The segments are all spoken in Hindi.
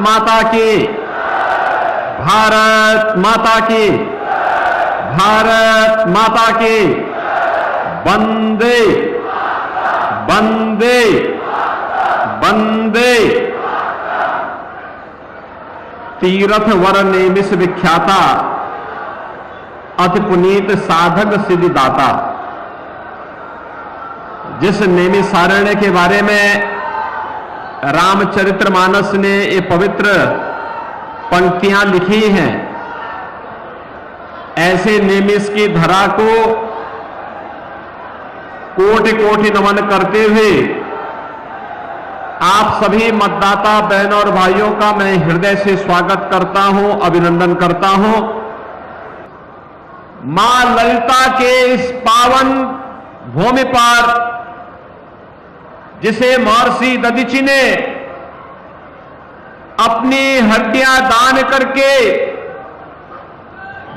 माता की, भारत माता की, भारत माता की। वंदे वंदे वंदे। तीर्थ वर नेमिष विख्याता, अति पुनीत साधक सिद्धिदाता। जिस नैमिषारण्य के बारे में रामचरितमानस ने ये पवित्र पंक्तियां लिखी हैं, ऐसे नैमिष की धरा को कोटि कोटि नमन करते हुए आप सभी मतदाता बहनों और भाइयों का मैं हृदय से स्वागत करता हूं, अभिनंदन करता हूं। मां ललिता के इस पावन भूमि पर, जिसे महर्षि दधीचि ने अपनी हड्डियां दान करके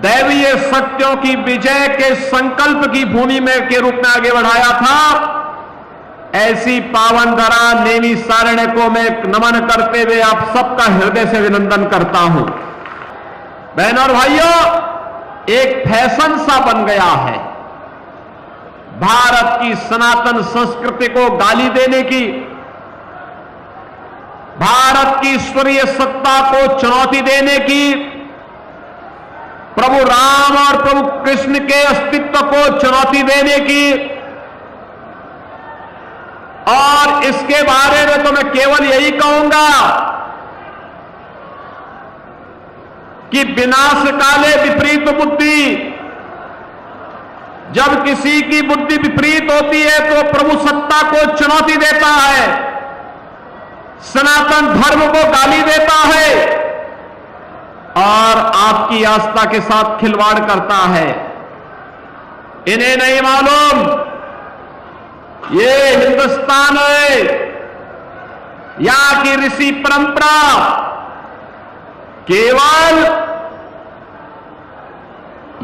दैवीय शक्तियों की विजय के संकल्प की भूमि में के रूप में आगे बढ़ाया था, ऐसी पावन धरा नैमिषारण्य को मैं नमन करते हुए आप सबका हृदय से अभिनंदन करता हूं। बहनों और भाइयों, एक फैशन सा बन गया है भारत की सनातन संस्कृति को गाली देने की, भारत की ईश्वरीय सत्ता को चुनौती देने की, प्रभु राम और प्रभु कृष्ण के अस्तित्व को चुनौती देने की। और इसके बारे में तो मैं केवल यही कहूंगा कि विनाश काले विपरीत बुद्धि। जब किसी की बुद्धि विपरीत होती है तो प्रभु सत्ता को चुनौती देता है, सनातन धर्म को गाली देता है और आपकी आस्था के साथ खिलवाड़ करता है। इन्हें नहीं मालूम ये हिंदुस्तान है, यहां की ऋषि परंपरा केवल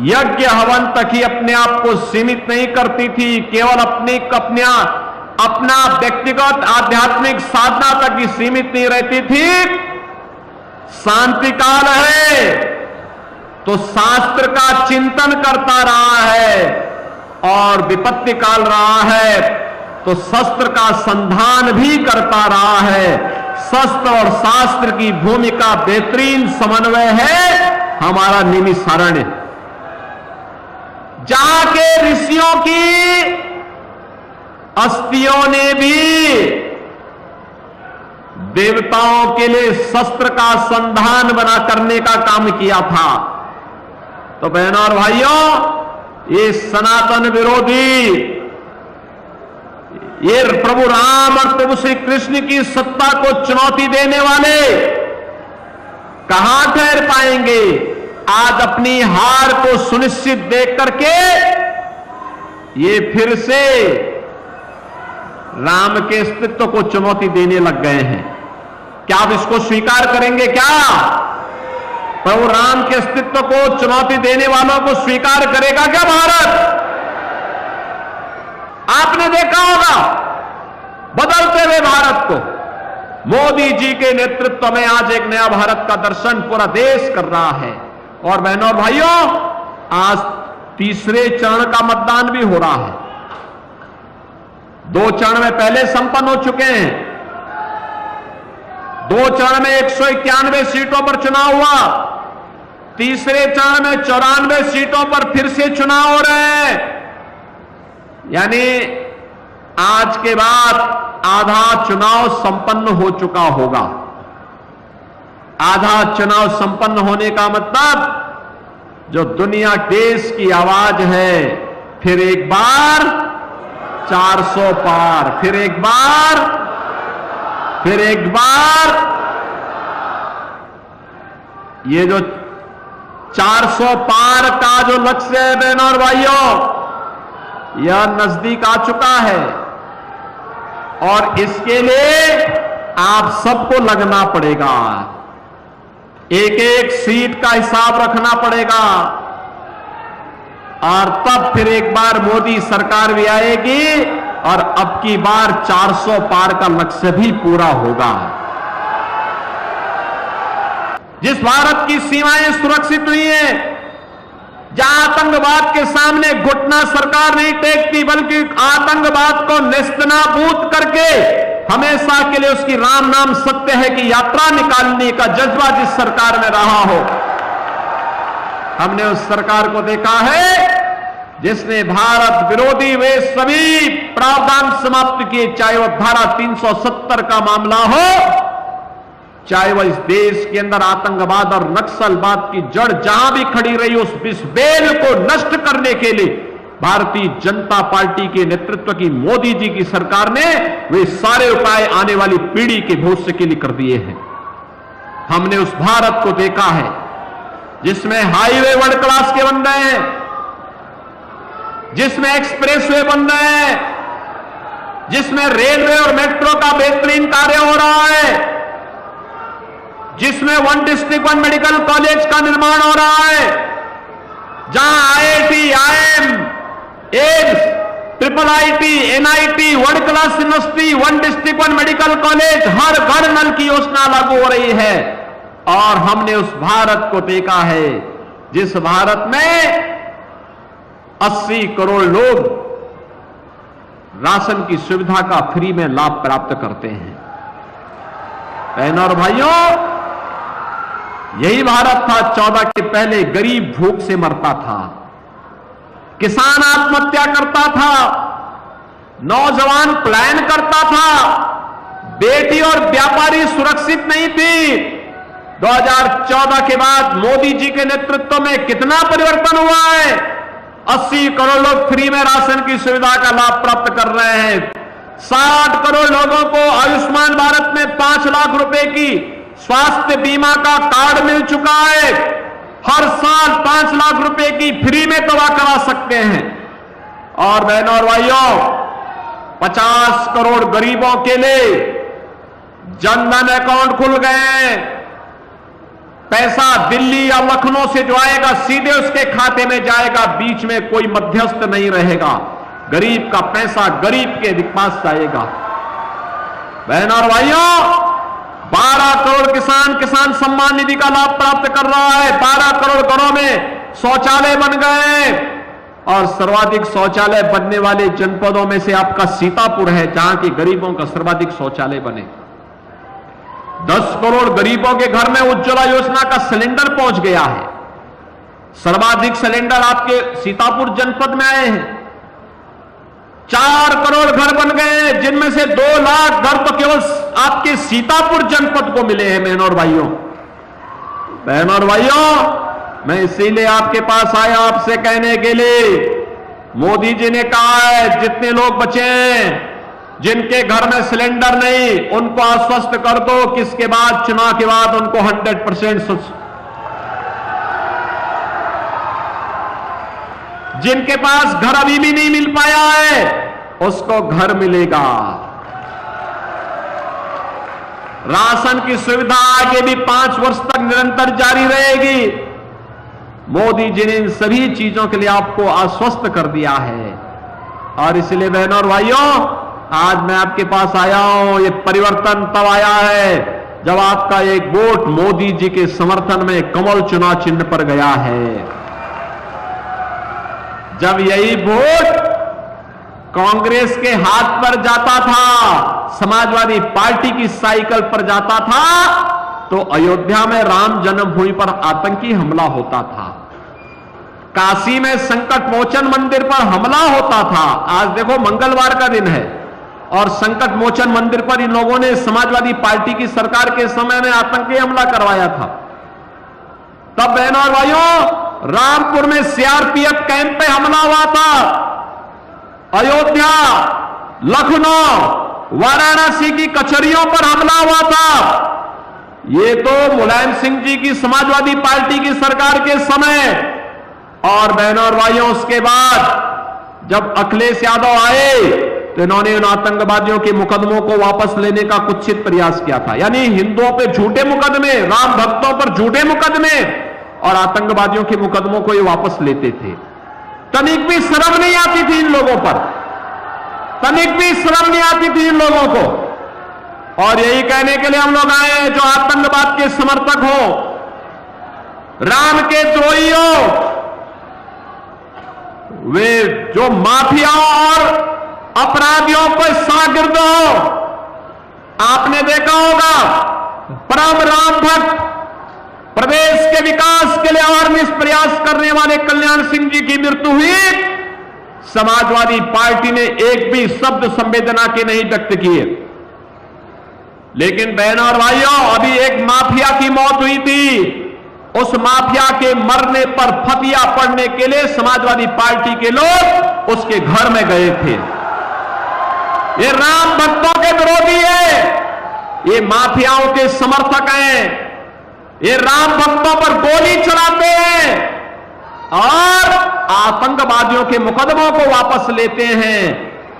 यज्ञ हवन तक ही अपने आप को सीमित नहीं करती थी, केवल अपना व्यक्तिगत आध्यात्मिक साधना तक ही सीमित नहीं रहती थी। शांति काल है तो शास्त्र का चिंतन करता रहा है, और विपत्ति काल रहा है तो शस्त्र का संधान भी करता रहा है। शस्त्र और शास्त्र की भूमिका बेहतरीन समन्वय है हमारा नैमिषारण्य, जहां के ऋषियों की अस्थियों ने भी देवताओं के लिए शस्त्र का संधान बना करने का काम किया था। तो बहनों और भाइयों, ये सनातन विरोधी, ये प्रभु राम और प्रभु श्री कृष्ण की सत्ता को चुनौती देने वाले कहां ठहर पाएंगे? आज अपनी हार को सुनिश्चित देख करके ये फिर से राम के अस्तित्व को चुनौती देने लग गए हैं। क्या आप इसको स्वीकार करेंगे? क्या प्रभु राम के अस्तित्व को चुनौती देने वालों को स्वीकार करेगा क्या भारत? आपने देखा होगा बदलते हुए भारत को, मोदी जी के नेतृत्व में आज एक नया भारत का दर्शन पूरा देश कर रहा है। और बहनों और भाइयों, आज तीसरे चरण का मतदान भी हो रहा है। 2 चरण में पहले संपन्न हो चुके हैं। 2 चरण में 191 सीटों पर चुनाव हुआ, तीसरे चरण में 94 सीटों पर फिर से चुनाव हो रहे हैं। यानी आज के बाद आधा चुनाव संपन्न हो चुका होगा। आधा चुनाव संपन्न होने का मतलब जो दुनिया देश की आवाज है, फिर एक बार 400 पार, फिर एक बार, फिर एक बार। ये जो 400 पार का जो लक्ष्य है बहनों और भाइयों, यह नजदीक आ चुका है और इसके लिए आप सबको लगना पड़ेगा। एक एक सीट का हिसाब रखना पड़ेगा और तब फिर एक बार मोदी सरकार भी आएगी और अब की बार 400 पार का लक्ष्य भी पूरा होगा। जिस भारत की सीमाएं सुरक्षित हुई हैं, जहां आतंकवाद के सामने घुटना सरकार नहीं टेकती, बल्कि आतंकवाद को नेस्तनाबूद करके हमेशा के लिए उसकी राम नाम सत्य है कि यात्रा निकालने का जज्बा जिस सरकार में रहा हो, हमने उस सरकार को देखा है जिसने भारत विरोधी वे सभी प्रावधान समाप्त किए, चाहे वह धारा 370 का मामला हो, चाहे वह इस देश के अंदर आतंकवाद और नक्सलवाद की जड़ जहां भी खड़ी रही, उस बेल को नष्ट करने के लिए भारतीय जनता पार्टी के नेतृत्व की मोदी जी की सरकार ने वे सारे उपाय आने वाली पीढ़ी के भविष्य के लिए कर दिए हैं। हमने उस भारत को देखा है जिसमें हाईवे वर्ल्ड क्लास के बन रहे हैं, जिसमें एक्सप्रेसवे बन रहे हैं, जिसमें रेलवे और मेट्रो का बेहतरीन कार्य हो रहा है, जिसमें one district one medical college का निर्माण हो रहा है, जहां IIT, IIM, AIIMS, IIIT, NIT, world class university, one district one medical college, हर घर नल की योजना लागू हो रही है। और हमने उस भारत को देखा है जिस भारत में 80 करोड़ लोग राशन की सुविधा का फ्री में लाभ प्राप्त करते हैं। बहनों और भाइयों, यही भारत था 14 के पहले गरीब भूख से मरता था, किसान आत्महत्या करता था, नौजवान पलायन करता था, बेटी और व्यापारी सुरक्षित नहीं थी। 2014 के बाद मोदी जी के नेतृत्व में कितना परिवर्तन हुआ है। 80 करोड़ लोग फ्री में राशन की सुविधा का लाभ प्राप्त कर रहे हैं। 60 करोड़ लोगों को आयुष्मान भारत में 5 लाख रुपए की स्वास्थ्य बीमा का कार्ड मिल चुका है। हर साल 5 लाख रुपए की फ्री में दवा करा सकते हैं। और बहनों और भाइयों, 50 करोड़ गरीबों के लिए जनधन अकाउंट खुल गए हैं। पैसा दिल्ली या लखनऊ से जो आएगा सीधे उसके खाते में जाएगा, बीच में कोई मध्यस्थ नहीं रहेगा। गरीब का पैसा गरीब के पास जाएगा। बहनों और भाइयों, 12 करोड़ किसान सम्मान निधि का लाभ प्राप्त कर रहा है। 12 करोड़ घरों में शौचालय बन गए और सर्वाधिक शौचालय बनने वाले जनपदों में से आपका सीतापुर है, जहां के गरीबों का सर्वाधिक शौचालय बने। 10 करोड़ गरीबों के घर में उज्ज्वला योजना का सिलेंडर पहुंच गया है। सर्वाधिक सिलेंडर आपके सीतापुर जनपद में आए हैं। 4 करोड़ घर बन गए, जिनमें से 2 लाख घर तो केवल आपके सीतापुर जनपद को मिले हैं। बहनों और भाइयों, मैं इसीलिए आपके पास आया आपसे कहने के लिए, मोदी जी ने कहा है जितने लोग बचे हैं, जिनके घर में सिलेंडर नहीं, उनको आश्वस्त कर दो कि इसके बाद चुनाव के बाद उनको 100%, जिनके पास घर अभी भी नहीं मिल पाया है उसको घर मिलेगा। राशन की सुविधा आगे भी 5 वर्ष तक निरंतर जारी रहेगी। मोदी जी ने इन सभी चीजों के लिए आपको आश्वस्त कर दिया है। और इसलिए बहनों और भाइयों, आज मैं आपके पास आया हूं। ये परिवर्तन तब आया है जब आपका एक वोट मोदी जी के समर्थन में कमल चुनाव चिन्ह पर गया है। जब यही वोट कांग्रेस के हाथ पर जाता था, समाजवादी पार्टी की साइकिल पर जाता था, तो अयोध्या में राम जन्मभूमि पर आतंकी हमला होता था, काशी में संकट मोचन मंदिर पर हमला होता था। आज देखो मंगलवार का दिन है और संकट मोचन मंदिर पर इन लोगों ने समाजवादी पार्टी की सरकार के समय में आतंकी हमला करवाया था। तब बहनों और भाइयों, रामपुर में सीआरपीएफ कैंप पे हमला हुआ था। अयोध्या, लखनऊ, वाराणसी की कचहरियों पर हमला हुआ था। ये तो मुलायम सिंह जी की समाजवादी पार्टी की सरकार के समय। और बहनों और भाइयों, उसके बाद जब अखिलेश यादव आए तो इन्होंने उन आतंकवादियों के मुकदमों को वापस लेने का कुत्सित प्रयास किया था। यानी हिंदुओं पे झूठे मुकदमे, राम भक्तों पर झूठे मुकदमे और आतंकवादियों के मुकदमों को ये वापस लेते थे। तनिक भी शर्म नहीं आती थी इन लोगों पर, तनिक भी शर्म नहीं आती थी इन लोगों को। और यही कहने के लिए हम लोग आए हैं, जो आतंकवाद के समर्थक हो, राम के द्रोहियों, वे जो माफियाओं और अपराधियों को शागिर्दों, आपने देखा होगा परम राम भक्त, प्रदेश के विकास के लिए अहर्निश प्रयास करने वाले कल्याण सिंह जी की मृत्यु हुई। समाजवादी पार्टी ने एक भी शब्द संवेदना के नहीं व्यक्त किए। लेकिन बहनों और भाइयों, अभी एक माफिया की मौत हुई थी। उस माफिया के मरने पर फतिया पड़ने के लिए समाजवादी पार्टी के लोग उसके घर में गए थे। ये राम भक्तों के विरोधी है, ये माफियाओं के समर्थक हैं, ये राम भक्तों पर गोली चलाते हैं और आतंकवादियों के मुकदमों को वापस लेते हैं।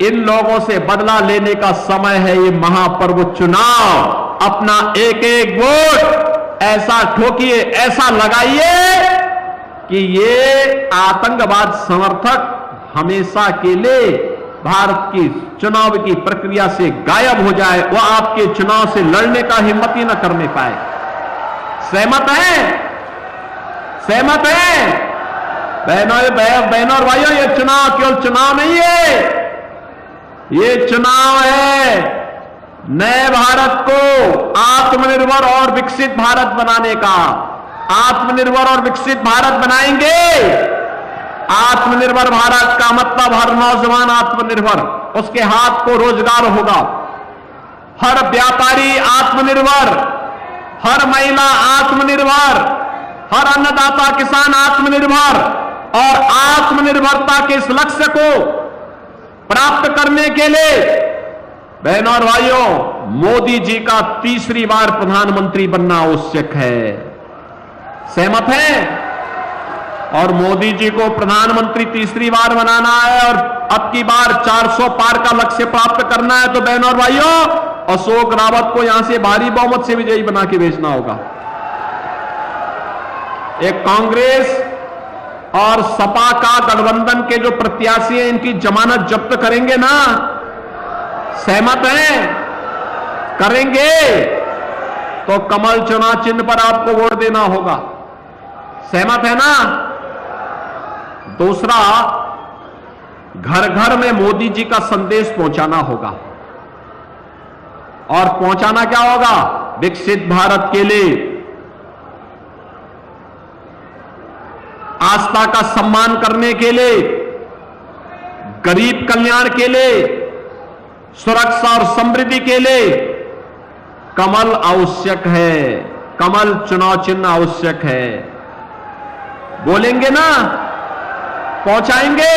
इन लोगों से बदला लेने का समय है ये महापर्व चुनाव। अपना एक एक वोट ऐसा ठोकिए, ऐसा लगाइए कि ये आतंकवाद समर्थक हमेशा के लिए भारत की चुनाव की प्रक्रिया से गायब हो जाए, वह आपके चुनाव से लड़ने का हिम्मत ही न करने पाए। सहमत हैं? सहमत हैं? बहनों और भाइयों, ये चुनाव केवल चुनाव नहीं है, ये चुनाव है नए भारत को आत्मनिर्भर और विकसित भारत बनाने का। आत्मनिर्भर और विकसित भारत बनाएंगे। आत्मनिर्भर भारत का मतलब हर नौजवान आत्मनिर्भर, उसके हाथ को रोजगार होगा। हर व्यापारी आत्मनिर्भर, हर महिला आत्मनिर्भर, हर अन्नदाता किसान आत्मनिर्भर। और आत्मनिर्भरता के इस लक्ष्य को प्राप्त करने के लिए बहनों और भाइयों, मोदी जी का तीसरी बार प्रधानमंत्री बनना आवश्यक है। सहमत हैं? और मोदी जी को प्रधानमंत्री तीसरी बार बनाना है और अब की बार 400 पार का लक्ष्य प्राप्त करना है, तो बहनों और भाइयों, अशोक रावत को यहां से भारी बहुमत से विजयी बना के भेजना होगा। एक कांग्रेस और सपा का गठबंधन के जो प्रत्याशी हैं, इनकी जमानत जब्त करेंगे ना? सहमत हैं? करेंगे तो कमल चुनाव चिन्ह पर आपको वोट देना होगा। सहमत है ना? दूसरा, घर घर में मोदी जी का संदेश पहुंचाना होगा। और पहुंचाना क्या होगा? विकसित भारत के लिए, आस्था का सम्मान करने के लिए, गरीब कल्याण के लिए, सुरक्षा और समृद्धि के लिए कमल आवश्यक है। कमल चुनाव चिन्ह आवश्यक है। बोलेंगे ना? पहुंचाएंगे?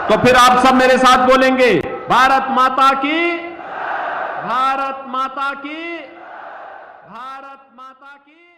तो फिर आप सब मेरे साथ बोलेंगे, भारत माता की, भारत माता की, भारत माता की।